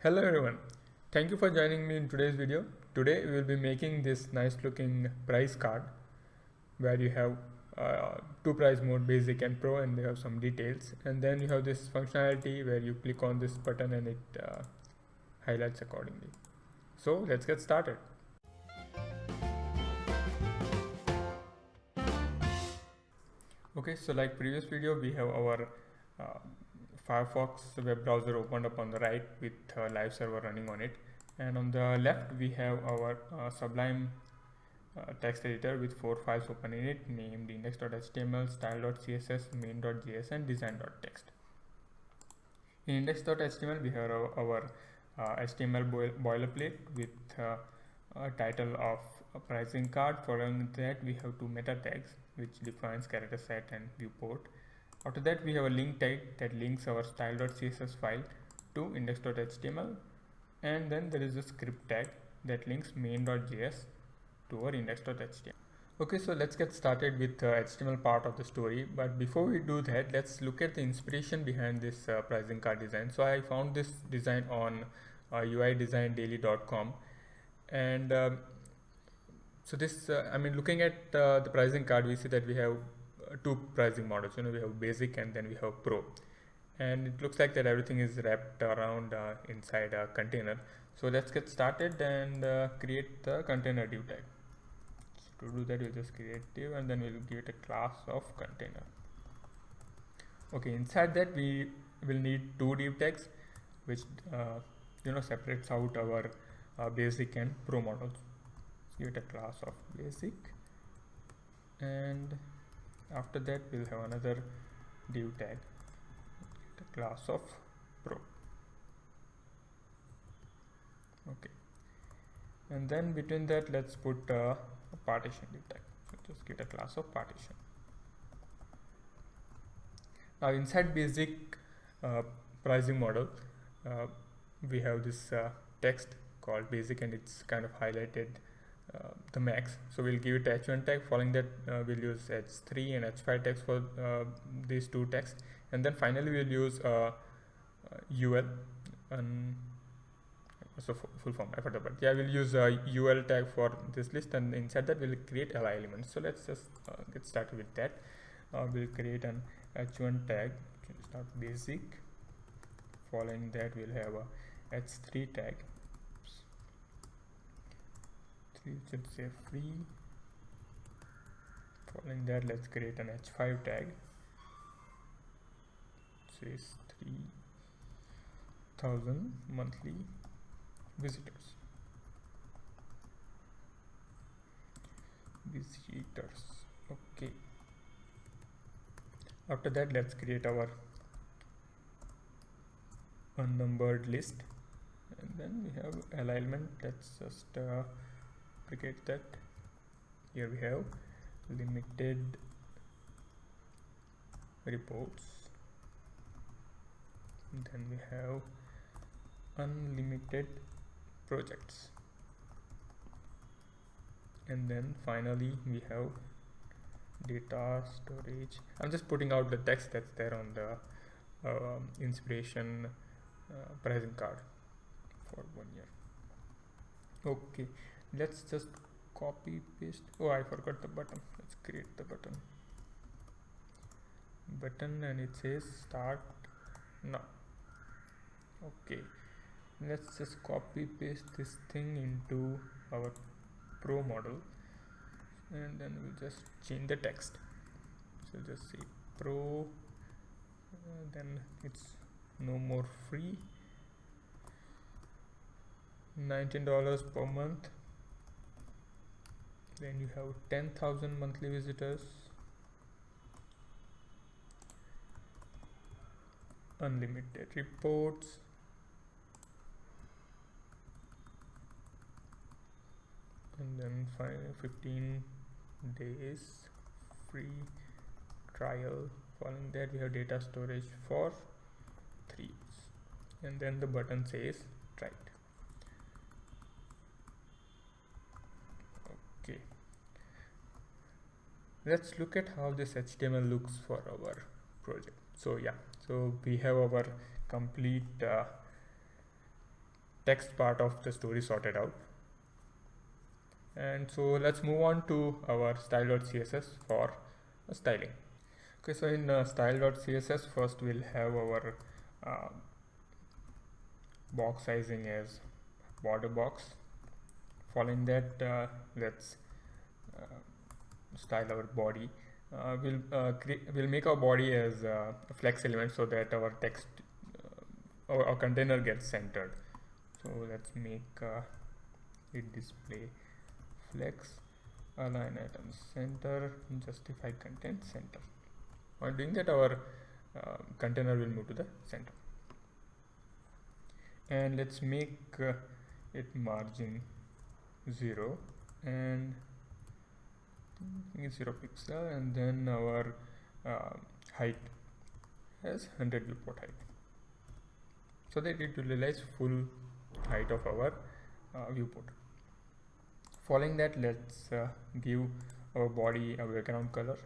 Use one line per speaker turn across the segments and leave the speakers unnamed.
Hello everyone, thank you for joining me in today's video. Today we will be making this nice looking price card where you have two price mode, basic and pro, and they have some details, and then you have this functionality where you click on this button and it highlights accordingly. So let's get started. Okay, so like previous video, we have our uh, Firefox web browser opened up on the right with live server running on it, and on the left we have our Sublime text editor with 4 files open in it, named index.html, style.css, main.js, and design.txt. In index.html we have our HTML boilerplate with a title of a pricing card. Following that we have two meta tags which defines character set and viewport. After that we have a link tag that links our style.css file to index.html, and then there is a script tag that links main.js to our index.html. Okay, so let's get started with the HTML part of the story, but before we do that, let's look at the inspiration behind this pricing card design. So I found this design on uidesigndaily.com, and so this looking at the pricing card, we see that we have two pricing models. We have basic and then we have pro, and it looks like that everything is wrapped around inside a container. So let's get started and create the container div tag. So to do that, we'll just create div and then we'll give it a class of container. Okay, inside that we will need two div tags which separates out our basic and pro models. Give it a class of basic, and after that we'll have another div tag, the class of pro. Okay, and then between that let's put a partition div tag. So just get a class of partition. Now inside basic pricing model, we have this text called basic, and it's kind of highlighted the max. So we'll give it h1 tag. Following that we'll use h3 and h5 tags for these two tags, and then finally we'll use ul, and so full form I forgot, but yeah, we'll use a ul tag for this list, and inside that we'll create li elements. So let's just get started with that. We'll create an h1 tag, start basic. Following that we'll have a h3 tag, should say free. Following that let's create an h5 tag, says 3000 monthly visitors. Okay, after that let's create our unnumbered list, and then we have alignment. Let's just duplicate that. Here we have limited reports, and then we have unlimited projects, and then finally we have data storage. I'm just putting out the text that's there on the inspiration pricing card for 1 year. Okay, let's just copy paste. Oh, I forgot the button. Let's create the button, and it says start now. Okay, let's just copy paste this thing into our pro model, and then we'll just change the text. So just say pro, then it's no more free, $19 per month. Then you have 10,000 monthly visitors, unlimited reports, and then 15 days free trial. Following that we have data storage for 3 years, and then the button says tried. Okay, let's look at how this HTML looks for our project. So yeah, so we have our complete text part of the story sorted out. And so let's move on to our style.css for styling. Okay, so in style.css, first we'll have our box sizing as border box. Following that, let's style our body. We'll make our body as a flex element so that our text our container gets centered. So let's make it display flex, align items center, justify content center. While doing that, our container will move to the center. And let's make it margin 0 and 0 pixel, and then our height as 100 viewport height, so that it will realize full height of our viewport. Following that, let's give our body a background color.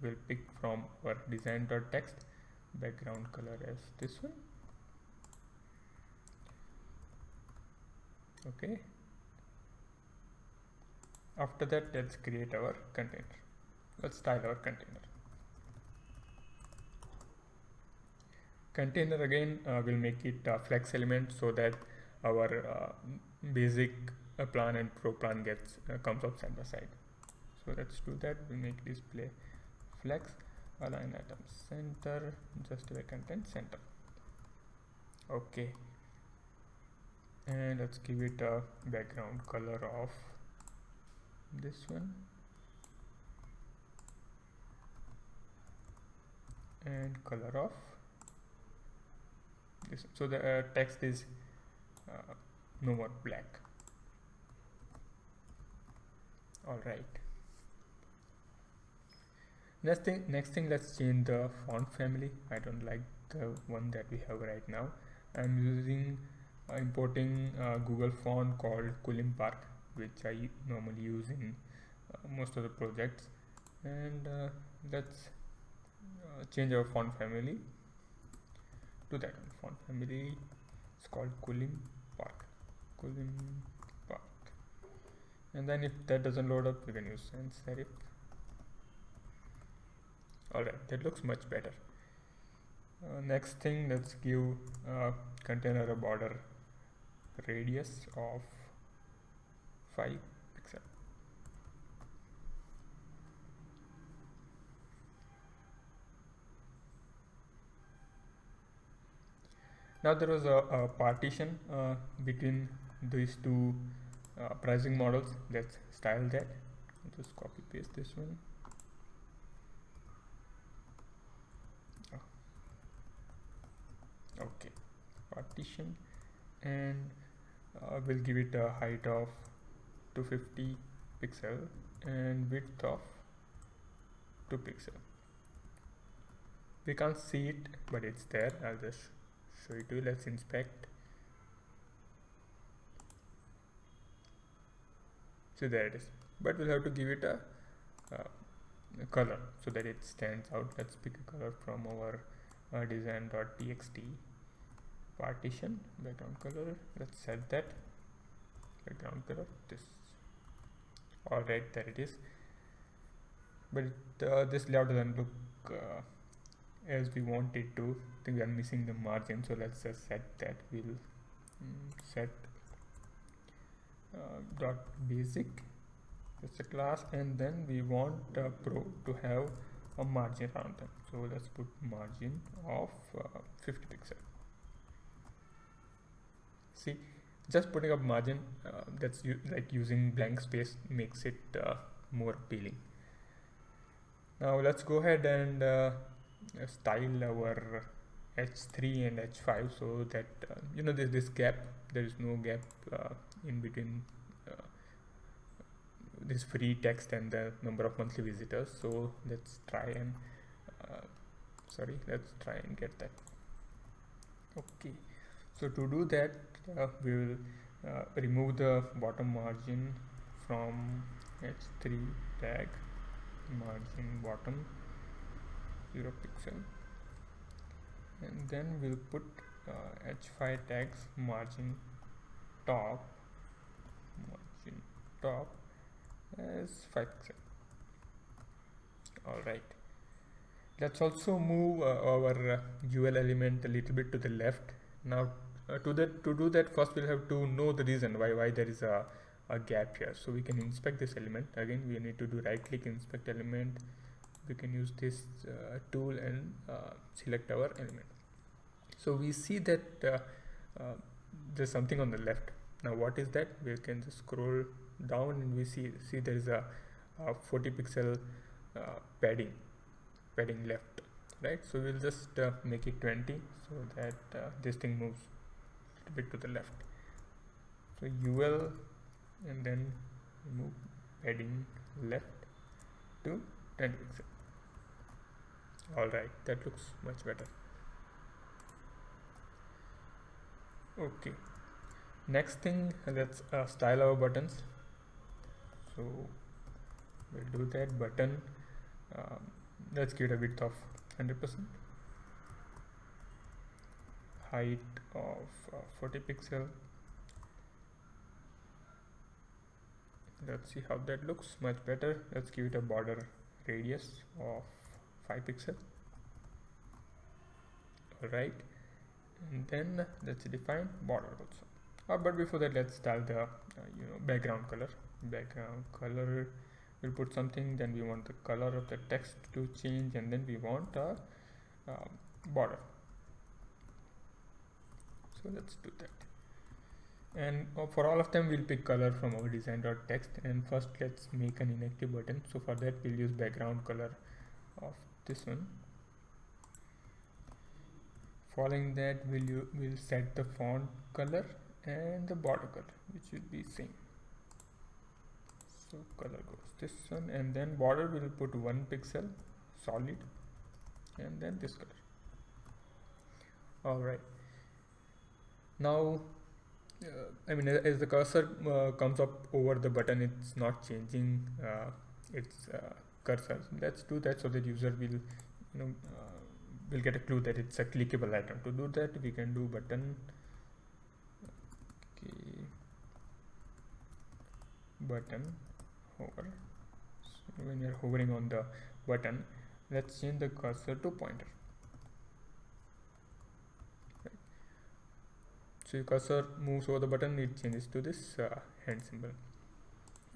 We'll pick from our design.text background color as this one. Okay. After that, let's create our container. Let's style our container. Container again will make it a flex element so that our basic plan and pro plan gets comes up side by side. So let's do that. We make display flex, align items center, justify content center. Okay, and let's give it a background color of this one, and color of this, so the text is no more black. All right. Next thing, let's change the font family. I don't like the one that we have right now. I'm using importing Google font called Cooling Park, which I normally use in most of the projects. And let's change our font family to that one. Font family is called Cooling Park. Cooling Park. And then if that doesn't load up, you can use sans serif. Alright, that looks much better. Next thing, let's give container a border radius of 5 pixels. Now there was a partition between these two pricing models. Let's style that. Just copy paste this one. Okay, partition, and we'll give it a height of 250 pixel and width of 2 pixel. We can't see it, but it's there. I'll just show it to you. Let's inspect. So there it is, but we'll have to give it a color so that it stands out. Let's pick a color from our design.txt partition, background color. Let's set that background color this. All right, there it is. But this layout doesn't look as we want it to. I think we are missing the margin, so let's just set that. We'll set dot basic, that's a class, and then we want pro to have a margin around them. So let's put margin of 50 pixel. See, just putting up margin, that's like using blank space makes it more appealing. Now let's go ahead and style our h3 and h5 so that you know there's this gap. There is no gap in between this free text and the number of monthly visitors. So let's try and get that. Okay, so to do that, we will remove the bottom margin from h3 tag, margin bottom 0 pixel, and then we'll put h5 tags margin top, margin top as 5 pixel. All right. Let's also move our UL element a little bit to the left. Now, to do that, first we'll have to know the reason why there is a gap here. So we can inspect this element. Again, we need to do right click, inspect element. We can use this tool and select our element. So we see that there's something on the left. Now what is that? We can just scroll down and we see there is a 40 pixel padding left, right? So we'll just make it 20 so that this thing moves a bit to the left. So UL and then move padding left to 20 pixel. All right, that looks much better. Okay, next thing, let's style our buttons. So we'll do that. Button, let's give it a width of 100%, height of 40 pixel. Let's see how that looks. Much better. Let's give it a border radius of 5 pixel. All right, and then let's define border also. But before that, let's style the background color. Background color, we'll put something. Then we want the color of the text to change, and then we want a border. So let's do that. And for all of them, we'll pick color from our design.text. And first, let's make an inactive button. So for that, we'll use background color of this one. Following that, we'll set the font color and the border color, which will be same. So color goes this one, and then border we'll put 1 pixel solid, and then this color. All right. Now, as the cursor comes up over the button, it's not changing its cursor. Let's do that so that user will will get a clue that it's a clickable item. To do that, we can do button. Okay, button hover. So when you're hovering on the button, let's change the cursor to pointer. Right. So your cursor moves over the button, it changes to this hand symbol.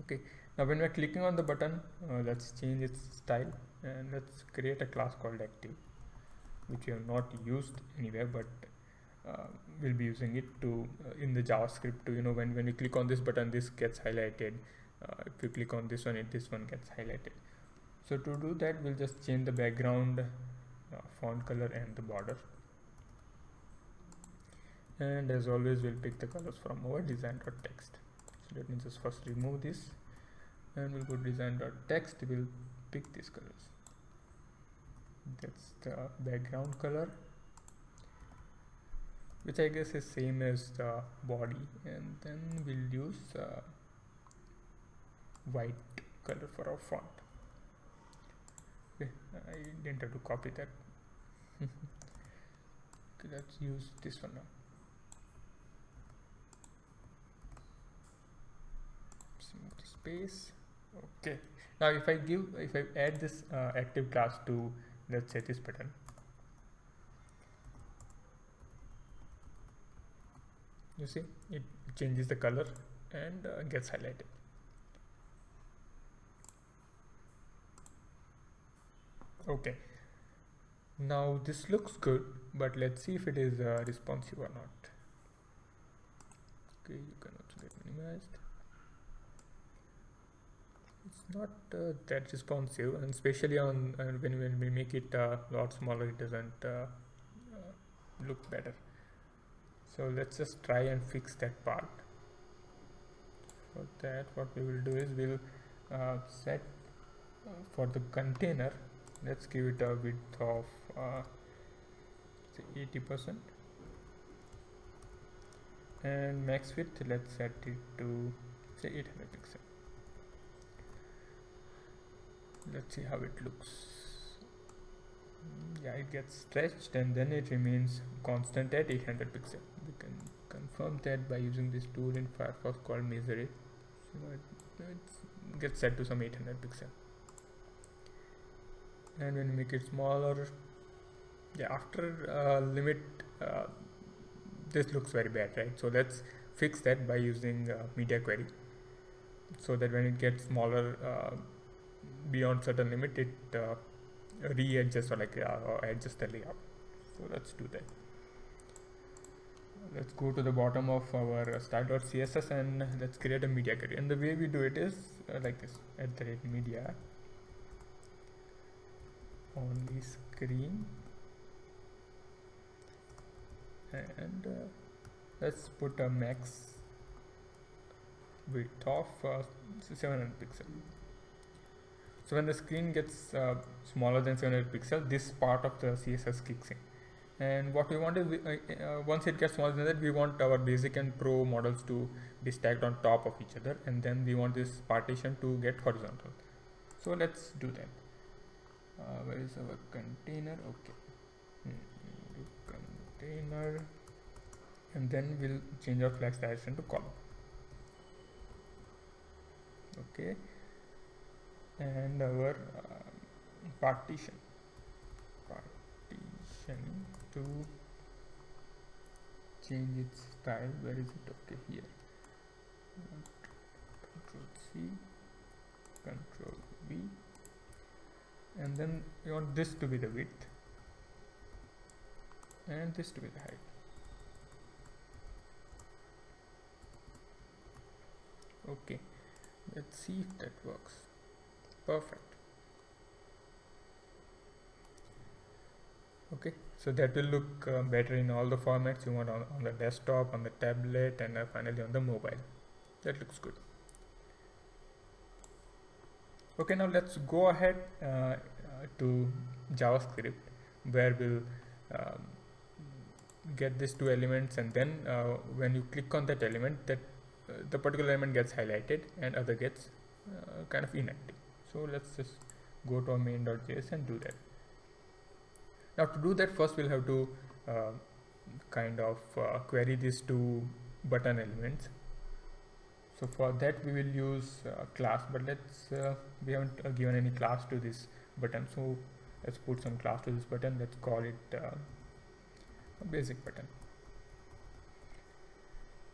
Okay. Now when we're clicking on the button, let's change its style and let's create a class called active, which we have not used anywhere, but we'll be using it to in the JavaScript to when we click on this button, this gets highlighted. If you click on this one, this one gets highlighted. So to do that, we'll just change the background font color and the border. And as always, we'll pick the colors from our design.text. So let me just first remove this, and we'll put design.text. We'll pick these colors. That's the background color, which I guess is same as the body, and then we'll use white color for our font. Okay, I didn't have to copy that. Okay, let's use this one now. Smooth space. Okay, now if I add this active class to, let's say, this button, you see it changes the color and gets highlighted. Okay, now this looks good, but let's see if it is responsive or not. Okay, you can also get minimized. It's not that responsive, and especially on when we make it a lot smaller, it doesn't look better. So let's just try and fix that part. For that, what we will do is we'll set for the container, let's give it a width of say 80%, and max width, let's set it to say 800 pixels. Let's see how it looks. Yeah, it gets stretched and then it remains constant at 800 pixels. We can confirm that by using this tool in Firefox called measure it. So it gets set to some 800 pixel. And when you make it smaller, yeah, after limit, this looks very bad, right? So let's fix that by using media query, so that when it gets smaller beyond certain limit, it readjusts or adjusts the layout. So let's do that. Let's go to the bottom of our style.css and let's create a media query. And the way we do it is like this: @media only screen, and let's put a max width of 700 pixel. So when the screen gets smaller than 700 pixel, this part of the CSS kicks in. And what we want is, once it gets smaller than that, we want our basic and pro models to be stacked on top of each other, and then we want this partition to get horizontal. So let's do that. Where is our container? Okay, container, and then we'll change our flex direction to column. Okay, and our partition to change its style. Where is it? Okay, here. Control C, Control V, and then we want this to be the width and this to be the height. Okay, let's see if that works. Perfect. Okay, so that will look better in all the formats you want, on the desktop, on the tablet, and finally on the mobile. That looks good. Okay, now let's go ahead to JavaScript, where we'll get these two elements, and then when you click on that element, that the particular element gets highlighted and other gets kind of inactive. So let's just go to our main.js and do that. Now to do that, first we'll have to query these two button elements. So for that we will use class, but we haven't given any class to this button, so let's put some class to this button. Let's call it a basic button,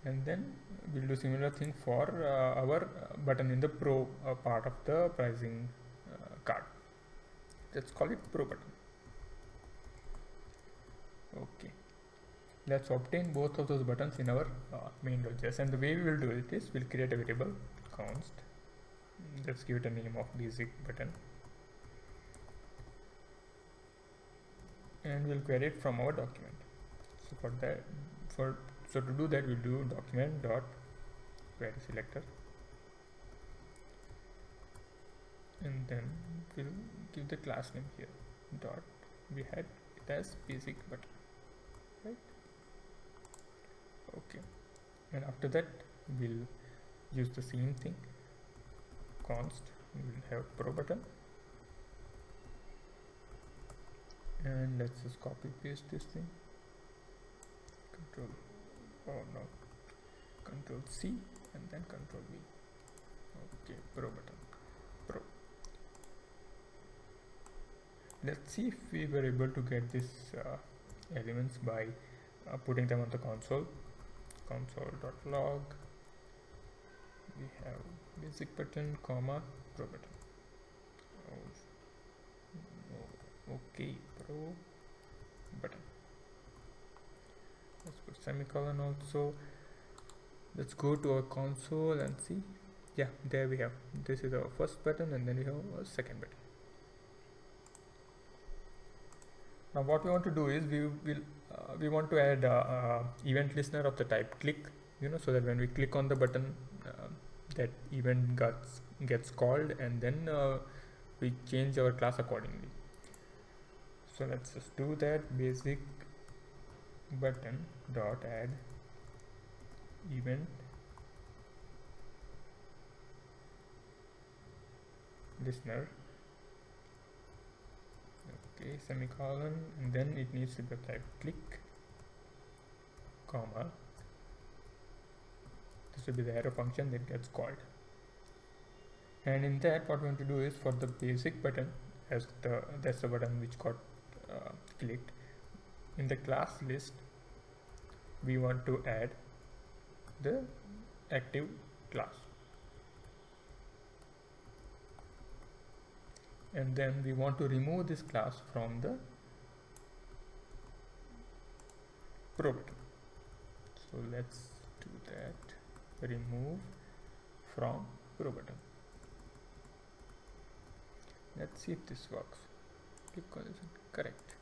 and then we'll do similar thing for our button in the pro part of the pricing card. Let's call it pro button. Okay, let's obtain both of those buttons in our main.js, and the way we will do it is we'll create a variable const. Let's give it a name of basic button, and we'll query it from our document. So so to do that, we'll do document dot query selector, and then we'll give the class name here dot, we had it as basic button, right? Okay, and after that we'll use the same thing, const, we'll have pro button, and let's just copy paste this thing, Control C, and then Control V. Okay, pro button, pro. Let's see if we were able to get these elements by putting them on the console. Console.log, we have basic button, comma, pro button. Okay, pro button. Let's put semicolon also. Let's go to our console and see. Yeah, there we have. This is our first button, and then we have our second button. Now what we want to do is we want to add event listener of the type click, so that when we click on the button, that event gets called, and then we change our class accordingly. So let's just do that. Basic button dot add event listener. Okay, semicolon, and then it needs to be type click, comma, to be the arrow function that gets called. And in that, what we want to do is for the basic button, as that's the button which got clicked, in the class list we want to add the active class, and then we want to remove this class from the pro button. So let's do that, remove from pro button. Let's see if this works. Click on this, correct.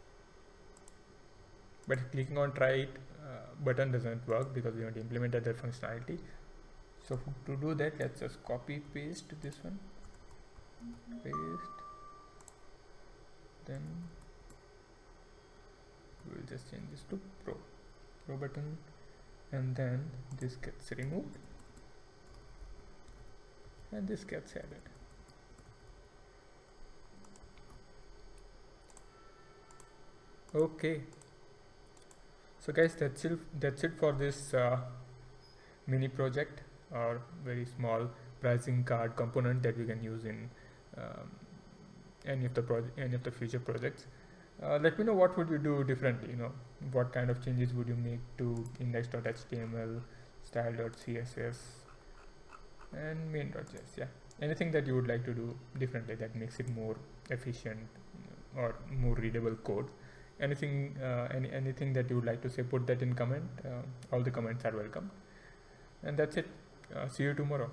But clicking on try it button doesn't work because we want to implement other functionality. So to do that, let's just copy paste this one, paste, then we'll just change this to pro button, and then this gets removed and this gets added. Okay, so guys, that's it for this mini project or very small pricing card component that we can use in any of the future projects. Let me know what would you do differently. What kind of changes would you make to index.html, style.css, and main.js. Yeah, anything that you would like to do differently that makes it more efficient or more readable code. Anything that you would like to say, put that in comment. All the comments are welcome. And that's it. See you tomorrow.